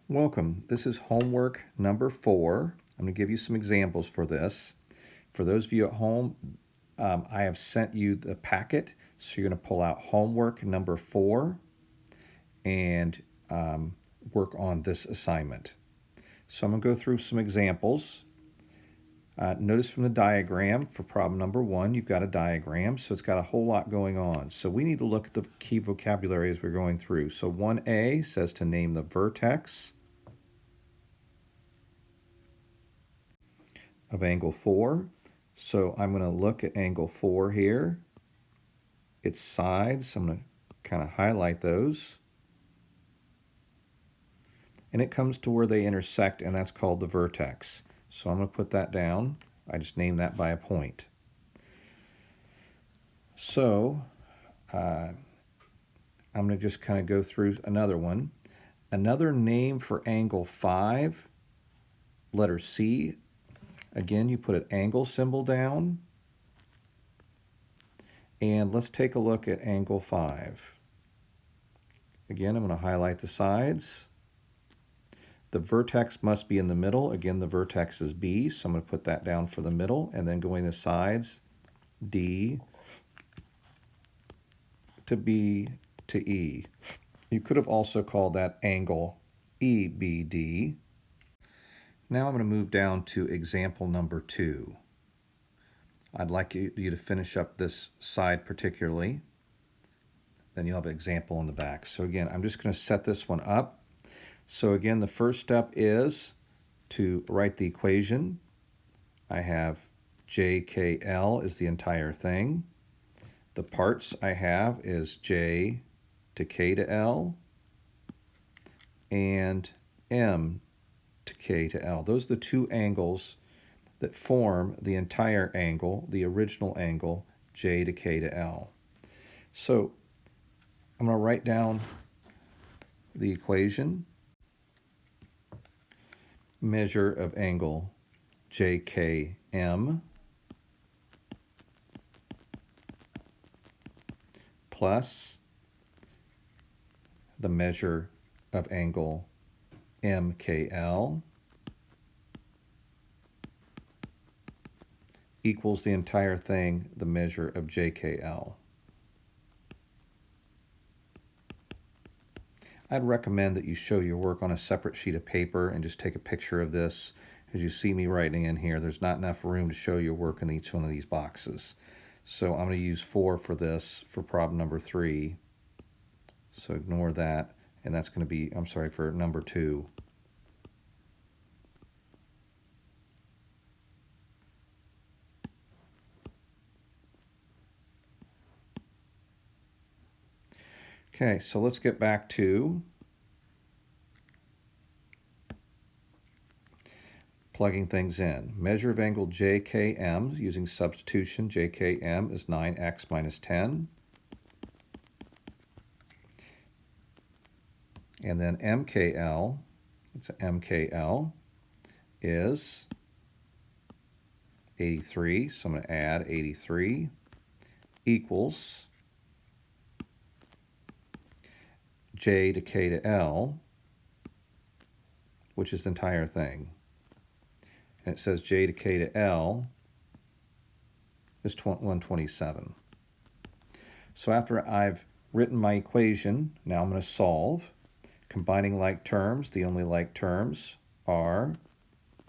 Welcome. This is homework number 4. I'm going to give you some examples for this. For those of you at home, I have sent you the packet, so you're going to pull out homework number 4 and work on this assignment. So I'm going to go through some examples. Notice from the diagram for problem number 1, you've got a diagram, so it's got a whole lot going on. So we need to look at the key vocabulary as we're going through. So 1A says to name the vertex of angle 4. So I'm going to look at angle 4 here. Its sides, I'm going to kind of highlight those. And it comes to where they intersect, and that's called the vertex. So I'm going to put that down. I just named that by a point. So I'm going to just kind of go through another one. Another name for angle 5, letter C. Again, you put an angle symbol down. And let's take a look at angle 5. Again, I'm going to highlight the sides. The vertex must be in the middle. Again, the vertex is B, so I'm going to put that down for the middle. And then going to sides, D to B to E. You could have also called that angle EBD. Now I'm going to move down to example number 2. I'd like you to finish up this side particularly. Then you'll have an example in the back. So again, I'm just going to set this one up. So again, the first step is to write the equation. I have JKL is the entire thing. The parts I have is J to K to L and M to K to L. Those are the two angles that form the entire angle, the original angle, J to K to L. So I'm going to write down the equation. Measure of angle JKM plus the measure of angle MKL equals the entire thing, the measure of JKL. I'd recommend that you show your work on a separate sheet of paper and just take a picture of this. As you see me writing in here, there's not enough room to show your work in each one of these boxes. So I'm going to use 4 for this for problem number 3. So ignore that. And that's going to be, I'm sorry, for number 2. Okay, so let's get back to plugging things in. Measure of angle JKM using substitution. JKM is 9x minus 10. And then MKL, it's MKL, is 83. So I'm going to add 83 equals J to K to L, which is the entire thing. And it says J to K to L is 127. So after I've written my equation, now I'm going to solve. Combining like terms, the only like terms are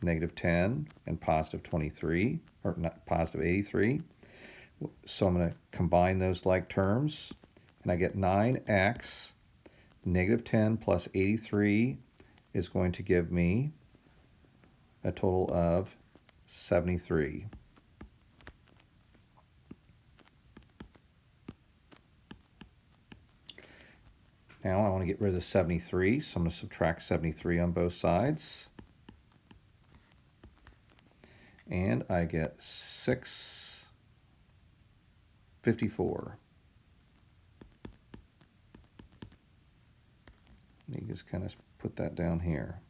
negative 10 and positive 23, or not, positive 83. So I'm going to combine those like terms, and I get 9x. Negative 10 plus 83 is going to give me a total of 73. Now I want to get rid of the 73, so I'm going to subtract 73 on both sides. And I get 654. You just kind of put that down here.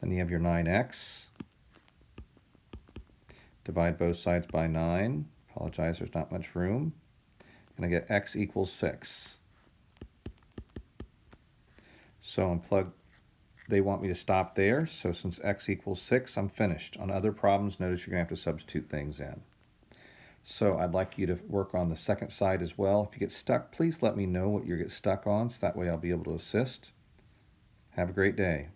Then you have your 9x. Divide both sides by 9. Apologize, there's not much room. And I get x equals 6. So they want me to stop there. So since x equals 6, I'm finished. On other problems, notice you're going to have to substitute things in. So I'd like you to work on the second side as well. If you get stuck, please let me know what you get stuck on, so that way I'll be able to assist. Have a great day.